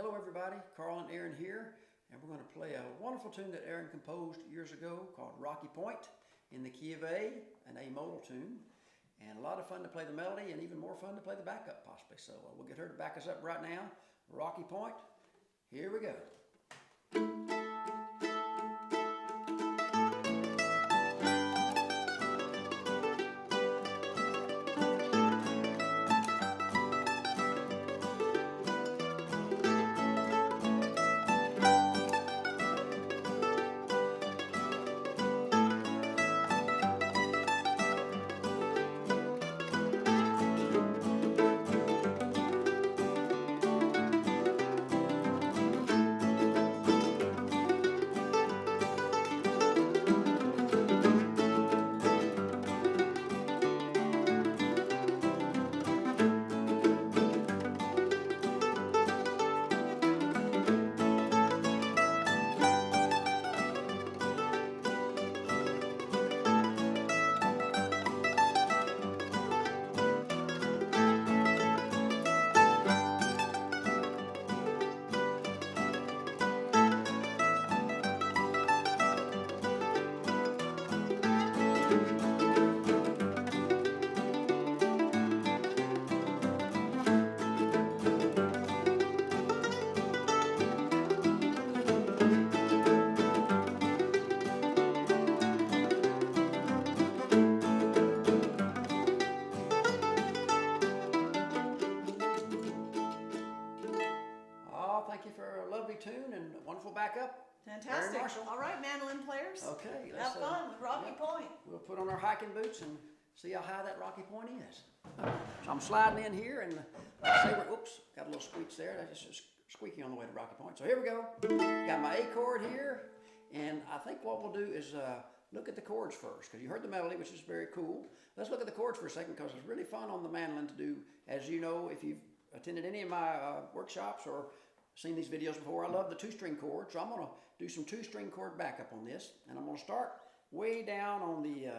Hello everybody, Carl and Erynn here, and we're going to play a wonderful tune that Erynn composed years ago called Rocky Point in the key of A, an A modal tune, and a lot of fun to play the melody and even more fun to play the backup possibly. So we'll get her to back us up right now. Rocky Point, here we go. Thank you for a lovely tune and a wonderful backup. Fantastic. Erynn Marshall. All right, mandolin players. Okay, Have fun with Rocky Point. We'll put on our hiking boots and see how high that Rocky Point is. So I'm sliding in here, and like I say, oops, got a little squeaks there. That's just squeaky on the way to Rocky Point. So here we go. Got my A chord here, and I think what we'll do is look at the chords first, because you heard the melody, which is very cool. Let's look at the chords for a second, because it's really fun on the mandolin to do. As you know, if you've attended any of my workshops or seen these videos before, I love the two-string chord, so I'm going to do some two-string chord backup on this, and I'm going to start way down on the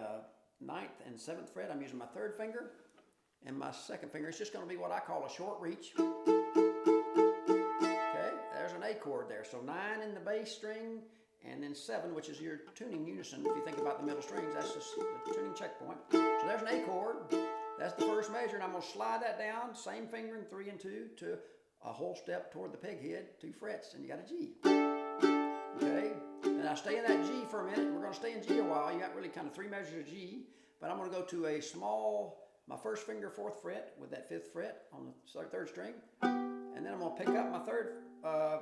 9th and 7th fret. I'm using my 3rd finger and my 2nd finger. It's just going to be what I call a short reach. Okay, there's an A chord there, so 9 in the bass string, and then 7, which is your tuning unison. If you think about the middle strings, that's just the tuning checkpoint. So there's an A chord. That's the first measure, and I'm going to slide that down, same finger in 3 and 2 to a whole step toward the peg head, 2 frets, and you got a G. Okay, and I stay in that G for a minute. We're going to stay in G a while. You got really kind of 3 measures of G, but I'm going to go to a small, my 1st finger, 4th fret with that 5th fret on the 3rd string, and then I'm going to pick up my 3rd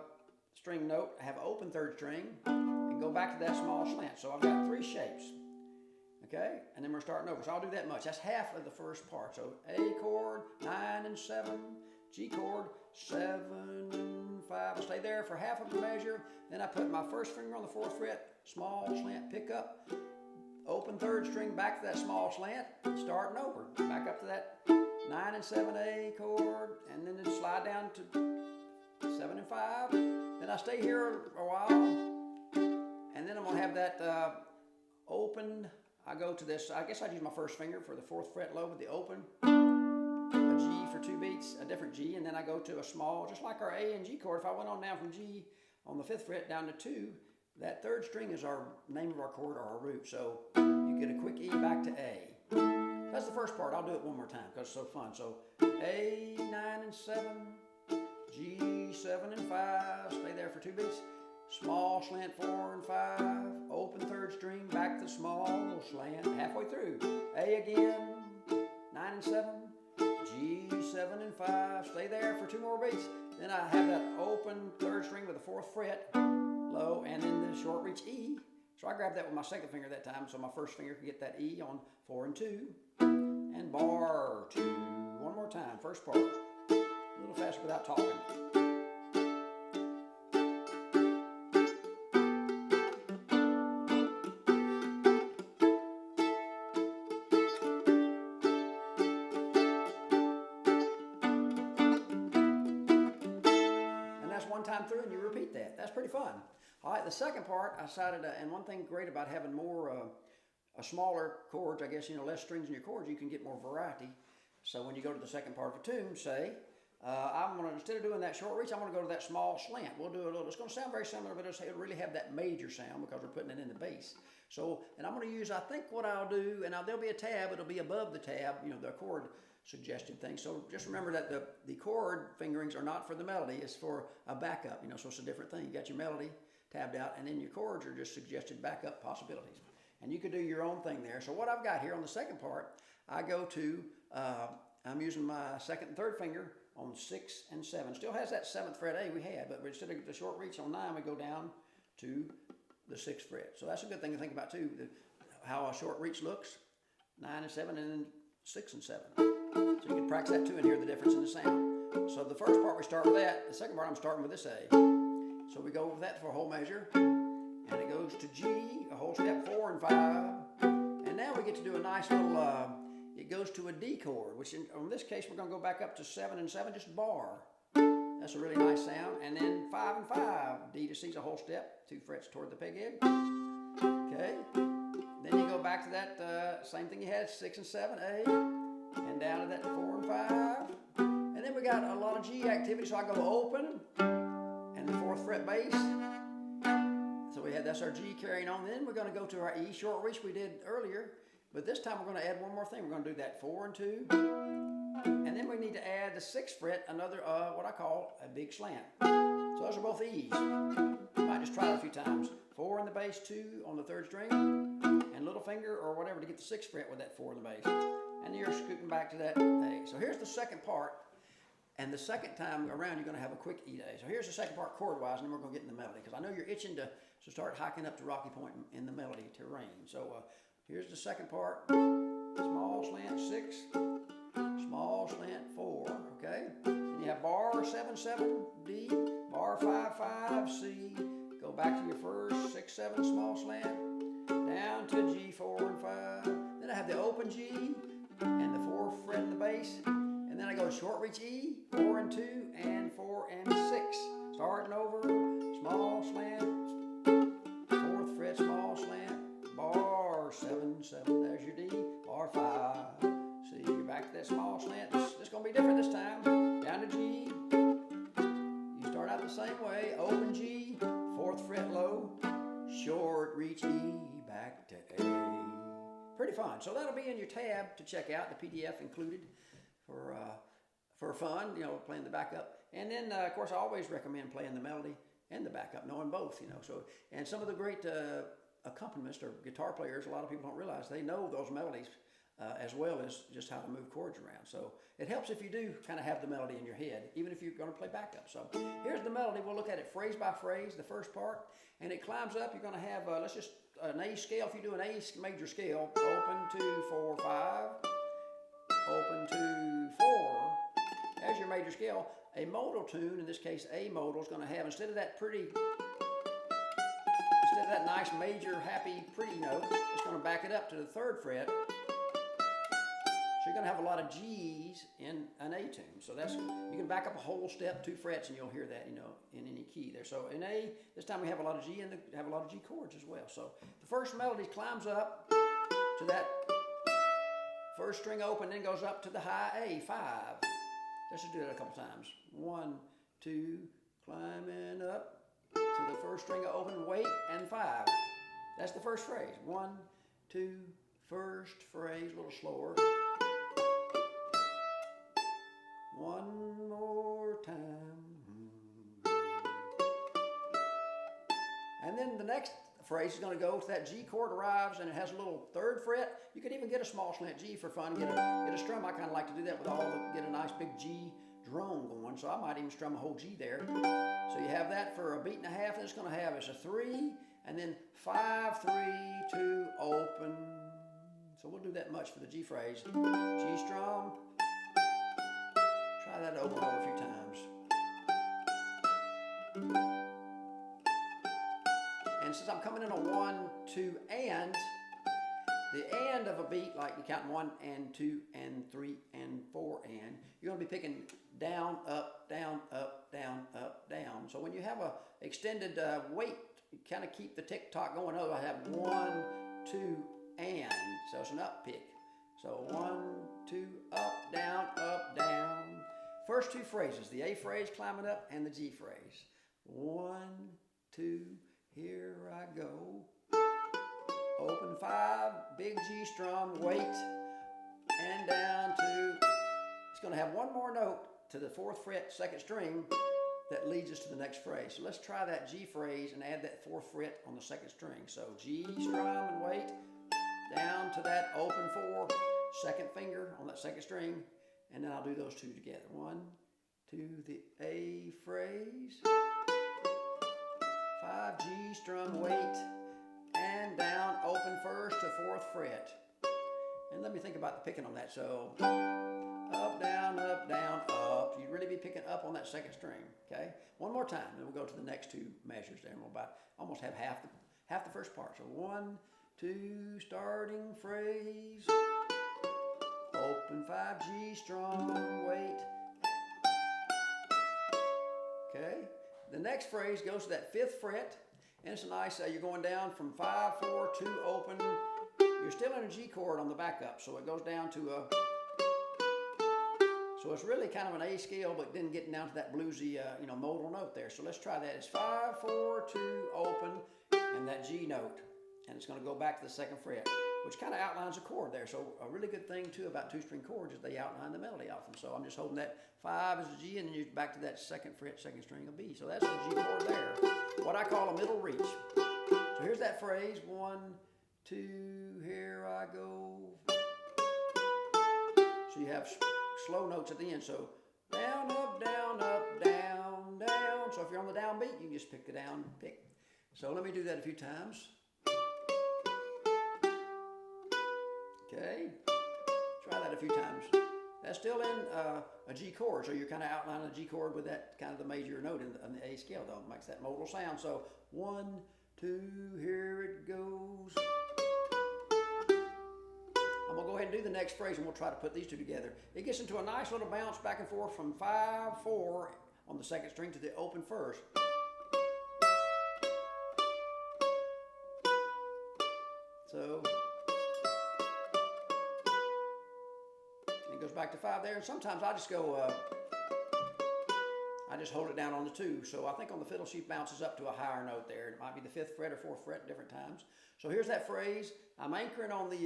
string note, have an open 3rd string, and go back to that small slant. So I've got 3 shapes. Okay, and then we're starting over. So I'll do that much. That's half of the first part. So A chord, 9 and 7. G chord, 7 and 5. I'll stay there for half of the measure. Then I put my 1st finger on the 4th fret, small slant, pick up, open 3rd string, back to that small slant, starting over. Back up to that 9 and 7 A chord, and then slide down to 7 and 5. Then I stay here a while, and then I'm going to have that open. I go to this, I guess I'd use my 1st finger for the 4th fret low with the open. A G for 2 beats, a different G, and then I go to a small, just like our A and G chord. If I went on down from G on the 5th fret down to 2, that 3rd string is our name of our chord or our root. So you get a quick E back to A. That's the first part. I'll do it one more time because it's so fun. So A, 9 and 7, G, 7 and 5, stay there for 2 beats. Small slant 4 and 5, open 3rd string, back to small slant, halfway through. A again, 9 and 7, G, 7 and 5, stay there for 2 more beats. Then I have that open 3rd string with the 4th fret, low, and then the short reach E. So I grabbed that with my 2nd finger that time, so my 1st finger can get that E on 4 and 2. And bar 2, one more time, first part. A little faster without talking. One time through, and you repeat that. That's pretty fun. All right, the second part, I decided, and one thing great about having more, smaller chords, I guess, less strings in your chords, you can get more variety. So when you go to the second part of a tune, say, I'm gonna, instead of doing that short reach, I'm gonna go to that small slant. We'll do a little, it's gonna sound very similar, but it'll really have that major sound because we're putting it in the bass. So, and I'm gonna use, I think what I'll do, and there'll be a tab, it'll be above the tab, you know, the chord suggested thing. So just remember that the chord fingerings are not for the melody, it's for a backup, you know, so it's a different thing. You got your melody tabbed out, and then your chords are just suggested backup possibilities. And you could do your own thing there. So what I've got here on the second part, I go to, I'm using my second and third finger on 6 and 7. Still has that 7th fret A we had, but instead of the short reach on 9, we go down to the 6th fret. So that's a good thing to think about too, how a short reach looks, 9 and 7, and then 6 and 7. So you can practice that too and hear the difference in the sound. So the first part we start with that. The second part I'm starting with this A. So we go with that for a whole measure, and it goes to G, a whole step, 4 and 5. And now we get to do a nice little, it goes to a D chord, which in this case we're going to go back up to 7 and 7, just bar. That's a really nice sound. And then 5 and 5, D to C is a whole step, 2 frets toward the peg head. Okay. Then you go back to that same thing you had, 6 and 7, A, and down to that 4 and 5. And then we got a lot of G activity, so I go open, and the 4th fret bass. So that's our G carrying on. Then we're going to go to our E short reach we did earlier, but this time we're going to add one more thing. We're going to do that 4 and 2, and then we need to add the 6th fret, another what I call a big slant. So those are both E's. You might just try it a few times. 4 in the bass, 2 on the 3rd string, and little finger or whatever to get the 6th fret with that 4 in the bass. And then you're scooting back to that A. So here's the second part. And the second time around, you're going to have a quick E day. So here's the second part chord-wise, and then we're going to get in the melody, because I know you're itching to start hiking up to Rocky Point in the melody terrain. So here's the second part. Small slant 6, small slant 4, okay? And you have bar 7, 7, D, bar 5, 5, C. Go back to your first 6, 7, small slant, down to G, 4 and 5. Then I have the open G, and the 4th fret in the bass. And then I go short reach E, 4 and 2, and 4 and 6. Starting over, small slant, 4th fret, small slant, bar 7, 7, there's your D, bar 5. See, you're back to that small slant. This is going to be different this time. Down to G. You start out the same way, open G, 4th fret low, short reach E, back to A. Pretty fun. So that'll be in your tab to check out, the PDF included. For fun, you know, playing the backup. And then, of course, I always recommend playing the melody and the backup, knowing both, you know. So, and some of the great accompanists or guitar players, a lot of people don't realize, they know those melodies as well as just how to move chords around. So it helps if you do kind of have the melody in your head, even if you're going to play backup. So here's the melody. We'll look at it phrase by phrase, the first part. And it climbs up. You're going to have, let's just, an A scale. If you do an A major scale, open 2, 4, 5. Open 2, 4, as your major scale. A modal tune, in this case A modal, is going to have, instead of that nice major happy pretty note, it's going to back it up to the 3rd fret. So you're going to have a lot of G's in an A tune. So that's, you can back up a whole step, 2 frets, and you'll hear that, you know, in any key there. So in A, this time we have a lot of G and have a lot of G chords as well. So the first melody climbs up to that 1st string open, then goes up to the high A, 5. Let's just do that a couple times. 1, 2, climbing up to the 1st string open, wait, and 5. That's the first phrase. 1, 2, first phrase, a little slower. One more time. And then the next phrase is going to go to that G chord arrives, and it has a little 3rd fret. You could even get a small slant G for fun. Get a strum. I kind of like to do that with get a nice big G drone going. So I might even strum a whole G there. So you have that for a beat and a half. And it's going to have is a 3, and then 5, 3, 2, open. So we'll do that much for the G phrase. G strum. Try that over and over a few times. And since I'm coming in a 1, 2, and, the and of a beat, like you count 1 and 2 and 3 and 4 and, you're going to be picking down, up, down, up, down, up, down. So when you have a extended wait, you kind of keep the tick-tock going. Otherwise, I have 1, 2, and. So it's an up pick. So 1, 2, up, down, 5, first two phrases, the A phrase climbing up and the G phrase. 1, 2, here I go. Open 5, big G strum, wait, and down to, it's going to have one more note to the 4th fret, 2nd string, that leads us to the next phrase. So let's try that G phrase and add that 4th fret on the 2nd string. So G strum and wait, down to that open 4, 2nd finger on that 2nd string, and then I'll do those two together. 1, 2, the A phrase, 5, G strum, wait, and down, open 1st to 4th fret. And let me think about the picking on that. So up, down, up, down, up. You'd really be picking up on that 2nd string, okay? One more time, then we'll go to the next two measures there, and we'll about almost have half the first part. So 1, 2, starting phrase, open 5, G strum, wait. Okay, the next phrase goes to that 5th fret, and it's a nice, you're going down from 5, 4, 2, open. You're still in a G chord on the backup, so it goes down to a, so it's really kind of an A scale, but then getting down to that bluesy, modal note there. So let's try that. It's 5, 4, 2, open, and that G note. And it's going to go back to the 2nd fret, which kind of outlines a chord there. So a really good thing, too, about 2-string chords is they outline the melody often. So I'm just holding that 5 as a G, and then you're back to that 2nd fret, 2nd string of B. So that's the G chord there, what I call a middle reach. So here's that phrase, 1, 2, here I go. So you have slow notes at the end. So down, up, down, up, down, down. So if you're on the downbeat, you can just pick the down pick. So let me do that a few times. Okay, try that a few times. That's still in a G chord, so you're kind of outlining a G chord with that kind of the major note in the A scale, though. It makes that modal sound. So 1, 2, here it goes. I'm going to go ahead and do the next phrase, and we'll try to put these two together. It gets into a nice little bounce back and forth from 5, 4 on the 2nd string to the open 1st. So it goes back to 5 there, and sometimes I just go, I just hold it down on the 2. So I think on the fiddle she bounces up to a higher note there. It might be the 5th fret or 4th fret at different times. So here's that phrase. I'm anchoring on the,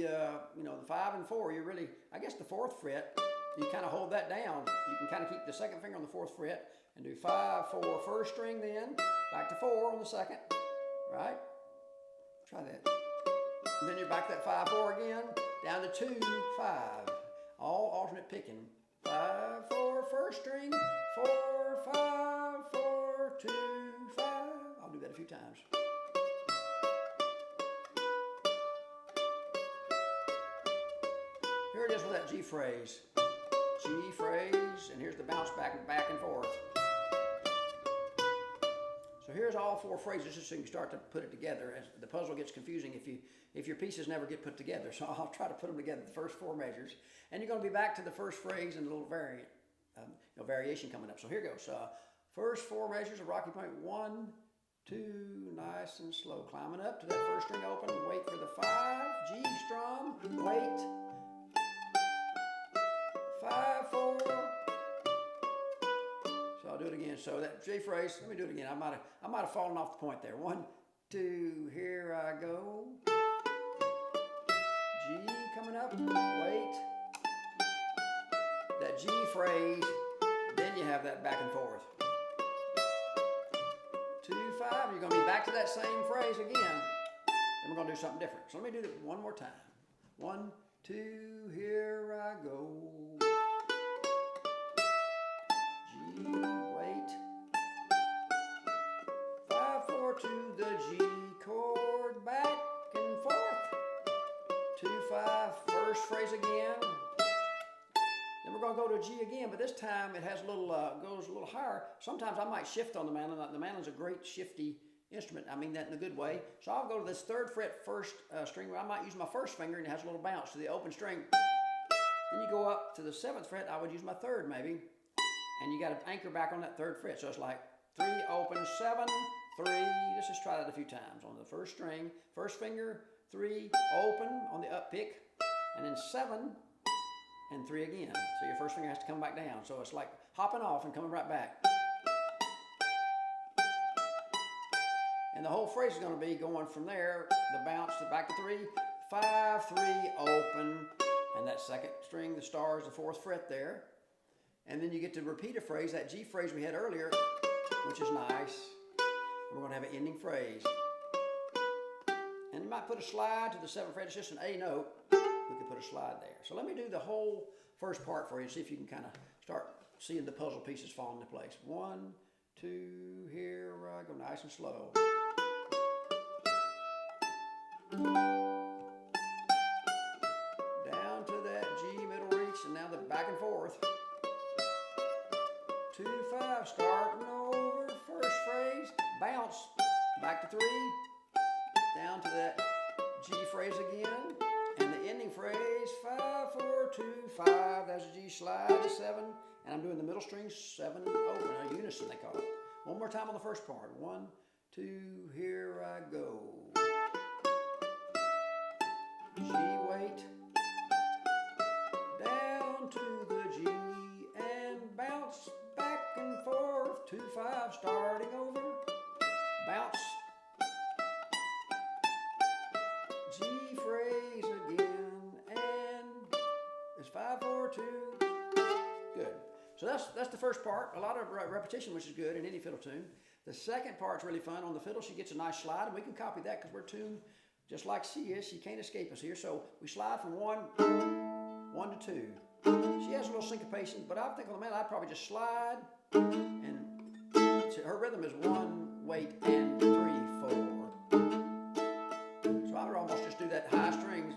the 5 and 4. You're really, I guess the 4th fret, you kind of hold that down. You can kind of keep the 2nd finger on the 4th fret and do 5, 4, 1st string then, back to 4 on the 2nd, right? Try that. And then you're back to that 5, 4 again, down to 2, 5. All alternate picking. 5, 4, 1st string, 4, 5, 4, 2, 5. I'll do that a few times. Here it is with that G phrase. G phrase, and here's the bounce back and forth. So here's all 4 phrases just so you can start to put it together. As the puzzle gets confusing if your pieces never get put together. So I'll try to put them together, the first 4 measures. And you're going to be back to the first phrase and a little variation coming up. So here goes. First 4 measures of Rocky Point. 1, 2, nice and slow. Climbing up to that 1st string open. Wait for the 5, G strum, wait. 5, 4. So I'll do it again. So that G phrase, let me do it again. I might have fallen off the point there. 1, 2, here I go. G coming up, wait. That G phrase, then you have that back and forth. 2, 5, you're going to be back to that same phrase again. Then we're going to do something different. So let me do it one more time. 1, 2, here I go. G, wait. 5, 4 to the G chord, back and forth. 2, 5, first phrase again. Then we're going to go to a G again, but this time it has a little, goes a little higher. Sometimes I might shift on the mandolin. The mandolin's a great shifty instrument. I mean that in a good way. So I'll go to this 3rd fret 1st string where I might use my 1st finger and it has a little bounce to the open string. Then you go up to the 7th fret. I would use my 3rd maybe. And you got to anchor back on that 3rd fret. So it's like 3, open, 7, 3. Let's just try that a few times. On the 1st string, 1st finger, 3, open on the up pick, and then 7 and 3 again. So your 1st finger has to come back down. So it's like hopping off and coming right back. And the whole phrase is going to be going from there, the bounce to back to 3, 5, 3, open, and that second string, the star is the 4th fret there. And then you get to repeat a phrase, that G phrase we had earlier, which is nice. And we're going to have an ending phrase. And you might put a slide to the 7th fret. It's just an A note. We could put a slide there. So let me do the whole first part for you, see if you can kind of start seeing the puzzle pieces fall into place. 1, 2, here I go, nice and slow. Down to that G middle reach, and now the back and forth. 2, 5, starting over, first phrase, bounce, back to 3, down to that G phrase again, and the ending phrase, 5, 4, 2, 5, that's a G slide to 7, and I'm doing the middle string 7 open, a unison they call it. One more time on the first part, 1, 2, here I go. G weight, down to the G, and bounce back and forth, 2, 5, starting over, bounce, G phrase again, and it's 5, 4, 2, good. So that's the first part, a lot of repetition, which is good in any fiddle tune. The second part's really fun. On the fiddle, she gets a nice slide, and we can copy that because we're tuned just like she is. She can't escape us here. So we slide from 1 to 2. She has a little syncopation, but I think on the man, I'd probably just slide, and her rhythm is 1, wait, and 3, 4. So I would almost just do that high strings.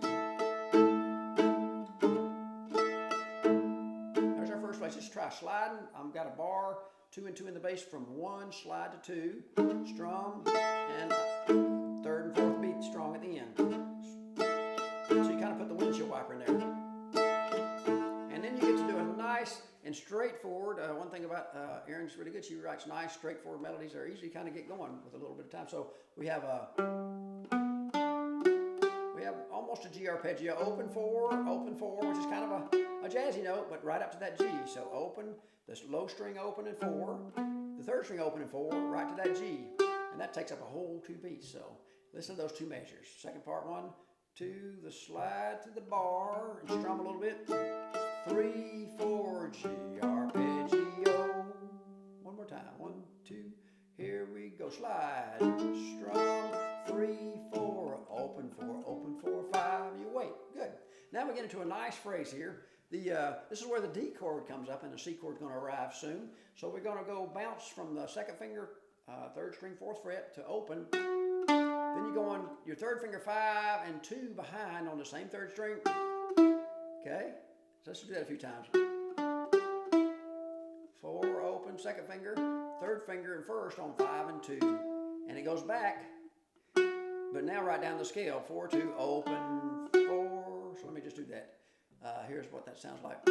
There's our first place. Just try sliding. I've got a bar, 2 and 2 in the bass from 1, slide to 2, strum, and 3rd and 4th beat strong at the end. So you kind of put the windshield wiper in there. And then you get to do a nice and straightforward, one thing about Erynn's really good, she writes nice straightforward melodies that are easy to kind of get going with a little bit of time. So we have almost a G arpeggio, open 4, which is kind of a jazzy note, but right up to that G. So open, this low string open and 4, the 3rd string open and 4, right to that G. And that takes up a whole 2 beats. So listen to those 2 measures. Second part, 1, 2, the slide to the bar, and strum a little bit. 3, 4, G arpeggio. One more time. 1, 2, here we go. Slide, strum, 3, 4, open 4, 5. You wait. Good. Now we get into a nice phrase here. This is where the D chord comes up, and the C chord is going to arrive soon. So we're going to go bounce from the 2nd finger, 3rd string, 4th fret to open. Then you go on your 3rd finger, 5 and 2 behind on the same 3rd string. Okay? So let's do that a few times. 4, open, 2nd finger, 3rd finger, and 1st on 5 and 2. And it goes back, but now right down the scale. 4, 2, open, 4. So let me just do that. Here's what that sounds like.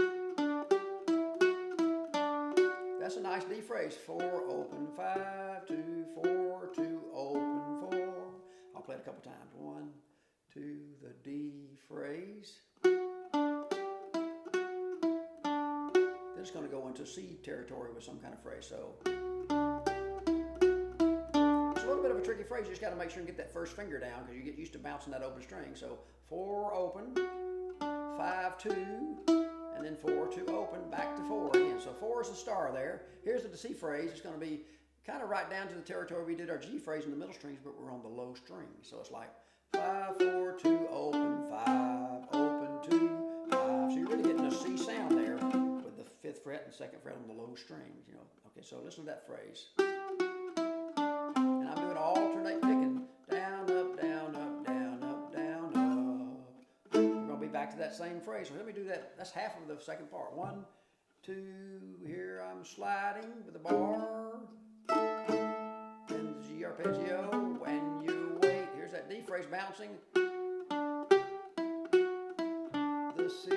That's a nice D phrase. 4, open, 5, 2, 4, 2, open, 4. I'll play it a couple times. 1, 2, the D phrase. Then it's going to go into C territory with some kind of phrase. So it's a little bit of a tricky phrase. You just got to make sure and get that 1st finger down because you get used to bouncing that open string. So 4, open, 5, 2, and then 4, 2, open, back to 4 again. So 4 is the star there. Here's the C phrase. It's going to be kind of right down to the territory we did our G phrase in the middle strings, but we're on the low string. So it's like 5, 4, 2, open, 5, open, 2, 5. So you're really getting a C sound there with the 5th fret and 2nd fret on the low strings, you know. Okay, so listen to that phrase. And I'm doing alternate picking. Down, up, down, up, down, up, down, up. We're going to be back to that same phrase. So let me do that. That's half of the second part. 1, 2, here I'm sliding with the bar. And the G arpeggio. When you wait, here's that D phrase bouncing. The C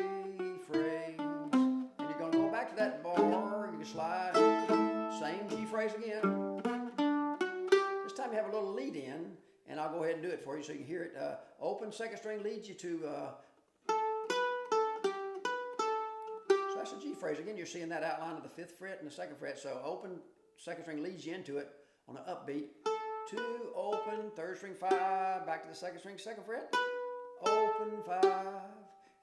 phrase. And you're going to go back to that bar. You can slide. Same G phrase again. This time you have a little lead in, and I'll go ahead and do it for you so you can hear it. Open 2nd string leads you to, so that's a G phrase. Again, you're seeing that outline of the 5th fret and the 2nd fret. So open 2nd string leads you into it on an upbeat. 2, open, 3rd string 5, back to the 2nd string, 2nd fret, open 5.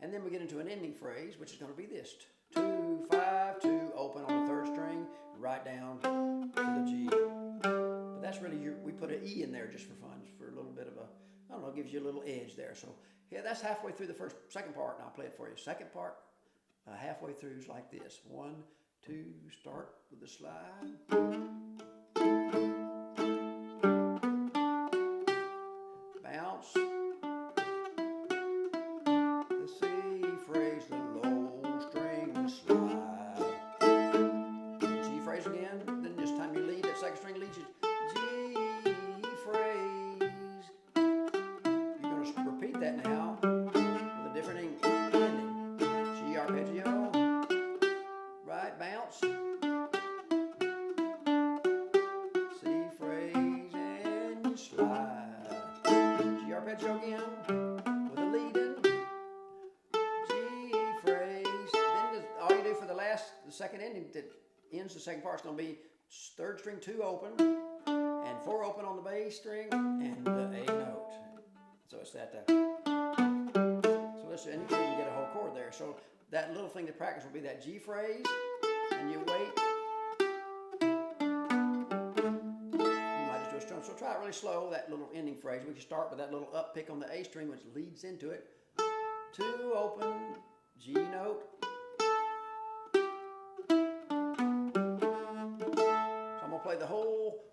And then we get into an ending phrase, which is going to be this. 2, 5, 2, open on the 3rd string, right down to the G. But that's really, we put an E in there just for fun, for a little bit of a, I don't know, gives you a little edge there. So yeah, that's halfway through the second part, and I'll play it for you. Second part, halfway through is like this. 1, 2, start with the slide. Bounce. The C phrase, the low string slide. G phrase again, then this time you lead, that 2nd string leads you. G phrase. You're going to repeat that now with a different ending. G arpeggio. Right, bounce. C phrase and you slide. G arpeggio again with a lead in. G phrase. Then all you do for the second ending that ends the second part is going to be 3rd string 2 open and 4 open on the bass string and the A note. So it's that. So listen, and you can even get a whole chord there. So that little thing to practice will be that G phrase, and you wait. You might just do a strum. So try it really slow, that little ending phrase. We can start with that little up pick on the A string, which leads into it. 2 open, G note. So I'm going to play the whole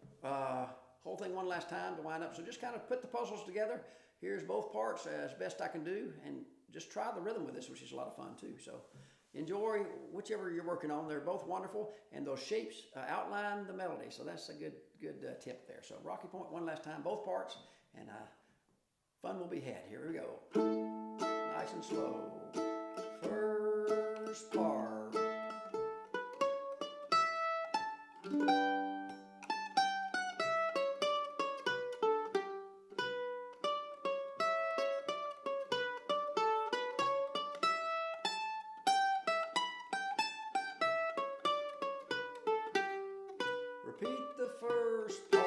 thing one last time to wind up. So just kind of put the puzzles together. Here's both parts as best I can do, and just try the rhythm with this, which is a lot of fun too. So enjoy whichever you're working on. They're both wonderful, and those shapes outline the melody. So that's a good tip there. So Rocky Point one last time, both parts, and fun will be had. Here we go. Nice and slow. First part. Repeat the first part.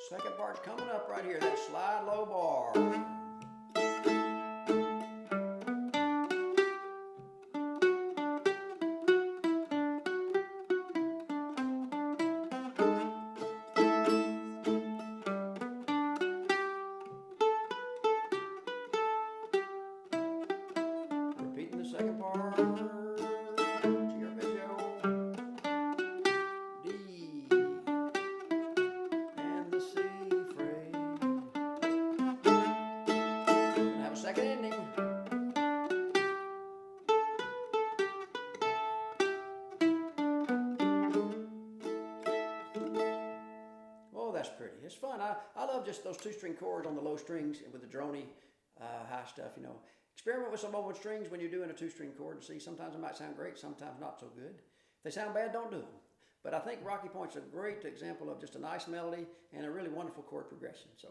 Second part's coming up right here, that slide low bar. Repeating the second part. G arpeggio. D. And the C phrase. Gonna have a second ending. Oh, that's pretty. It's fun. I love just those 2-string chords on the low strings with the droney high stuff, you know. Experiment with some open strings when you're doing a 2-string chord and see. Sometimes it might sound great, sometimes not so good. If they sound bad, don't do them. But I think Rocky Point's a great example of just a nice melody and a really wonderful chord progression. So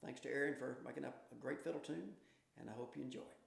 thanks to Erynn for making up a great fiddle tune, and I hope you enjoy it.